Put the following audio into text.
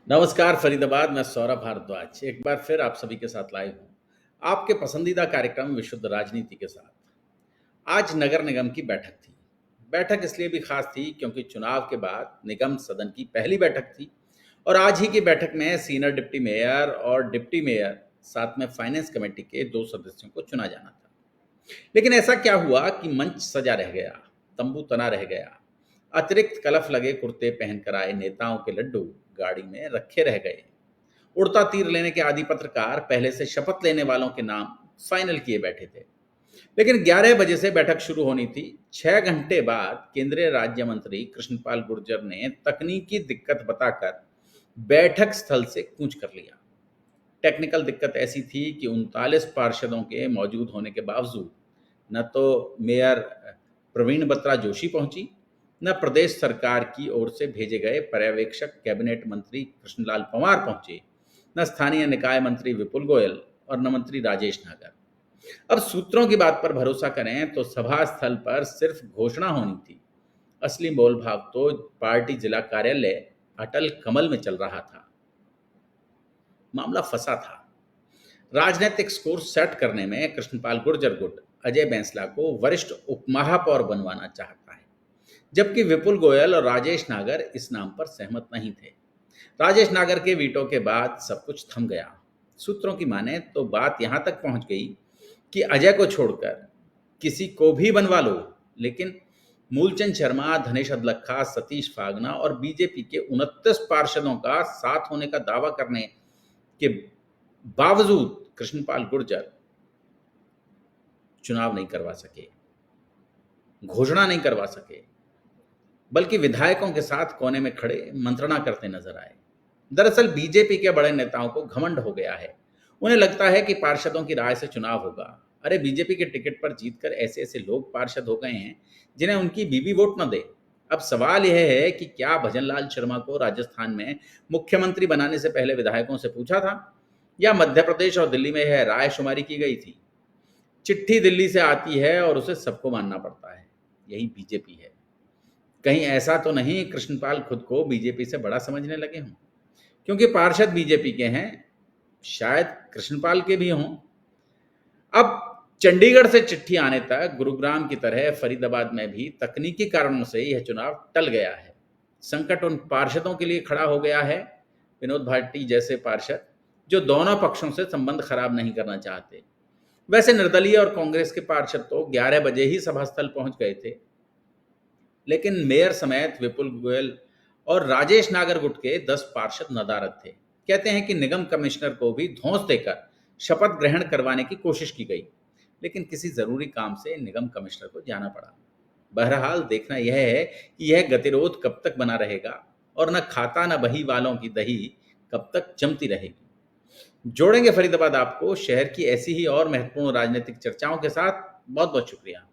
नमस्कार फरीदाबाद, मैं सौरभ भारद्वाज एक बार फिर आप सभी के साथ लाइव हूँ। आपके पसंदीदा कार्यक्रम विशुद्ध राजनीति के साथ। आज नगर निगम की बैठक थी। बैठक इसलिए भी खास थी क्योंकि चुनाव के बाद निगम सदन की पहली बैठक थी और आज ही की बैठक में सीनियर डिप्टी मेयर और डिप्टी मेयर साथ में फाइनेंस कमेटी के 2 सदस्यों को चुना जाना था। लेकिन ऐसा क्या हुआ कि मंच सजा रह गया, तंबू तना रह गया, अतिरिक्त कलफ लगे कुर्ते पहनकर आए नेताओं के लड्डू गाड़ी में रखे रह गए। उड़ता तीर लेने के आदि पत्रकार पहले से शपथ लेने वालों के नाम फाइनल किए बैठे थे। लेकिन 11 बजे से बैठक शुरू होनी थी। 6 घंटे बाद केंद्रीय राज्य मंत्री कृष्णपाल गुर्जर ने तकनीकी दिक्कत बताकर बैठक स्थल से कूच कर लिया। टेक्निकल दिक्कत ऐसी थी कि 39 पार्षदों के मौजूद होने के बावजूद न तो मेयर प्रवीण बत्रा जोशी पहुंची, न प्रदेश सरकार की ओर से भेजे गए पर्यवेक्षक कैबिनेट मंत्री कृष्णलाल पंवार पहुंचे, न स्थानीय निकाय मंत्री विपुल गोयल और न मंत्री राजेश नागर। अब सूत्रों की बात पर भरोसा करें तो सभा स्थल पर सिर्फ घोषणा होनी थी। असली मोल भाव तो पार्टी जिला कार्यालय अटल कमल में चल रहा था। मामला फंसा था। राजनीतिक स्कोर सेट करने में कृष्णपाल गुर्जर गुट अजय बैंसला को वरिष्ठ उपमहापौर बनवाना चाहता है, जबकि विपुल गोयल और राजेश नागर इस नाम पर सहमत नहीं थे। राजेश नागर के वीटो के बाद सब कुछ थम गया। सूत्रों की माने तो बात यहां तक पहुंच गई कि अजय को छोड़कर किसी को भी बनवा लो, लेकिन मूलचंद शर्मा, धनेश अदलखा, सतीश फागना और बीजेपी के 29 पार्षदों का साथ होने का दावा करने के बावजूद कृष्णपाल गुर्जर चुनाव नहीं करवा सके, घोषणा नहीं करवा सके, बल्कि विधायकों के साथ कोने में खड़े मंत्रणा करते नजर आए। दरअसल बीजेपी के बड़े नेताओं को घमंड हो गया है। उन्हें लगता है कि पार्षदों की राय से चुनाव होगा। अरे बीजेपी के टिकट पर जीतकर ऐसे ऐसे लोग पार्षद हो गए हैं जिन्हें उनकी बीबी वोट न दे। अब सवाल यह है कि क्या भजनलाल शर्मा को राजस्थान में मुख्यमंत्री बनाने से पहले विधायकों से पूछा था, या मध्य प्रदेश और दिल्ली में यह राय शुमारी की गई थी? चिट्ठी दिल्ली से आती है और उसे सबको मानना पड़ता है। यही बीजेपी है। कहीं ऐसा तो नहीं कृष्णपाल खुद को बीजेपी से बड़ा समझने लगे हों? क्योंकि पार्षद बीजेपी के हैं, शायद कृष्णपाल के भी हों। अब चंडीगढ़ से चिट्ठी आने तक गुरुग्राम की तरह फरीदाबाद में भी तकनीकी कारणों से यह चुनाव टल गया है। संकट उन पार्षदों के लिए खड़ा हो गया है, विनोद भाटी जैसे पार्षद, जो दोनों पक्षों से संबंध खराब नहीं करना चाहते। वैसे निर्दलीय और कांग्रेस के पार्षद तो 11 बजे ही सभा स्थल पहुंच गए थे, लेकिन मेयर समेत विपुल गोयल और राजेश नागर गुट के 10 पार्षद नदारद थे। कहते हैं कि निगम कमिश्नर को भी धौंस देकर शपथ ग्रहण करवाने की कोशिश की गई, लेकिन किसी जरूरी काम से निगम कमिश्नर को जाना पड़ा। बहरहाल देखना यह है कि यह गतिरोध कब तक बना रहेगा और न खाता न बही वालों की दही कब तक जमती रहेगी। जोड़ेंगे फरीदाबाद आपको शहर की ऐसी ही और महत्वपूर्ण राजनीतिक चर्चाओं के साथ। बहुत बहुत शुक्रिया।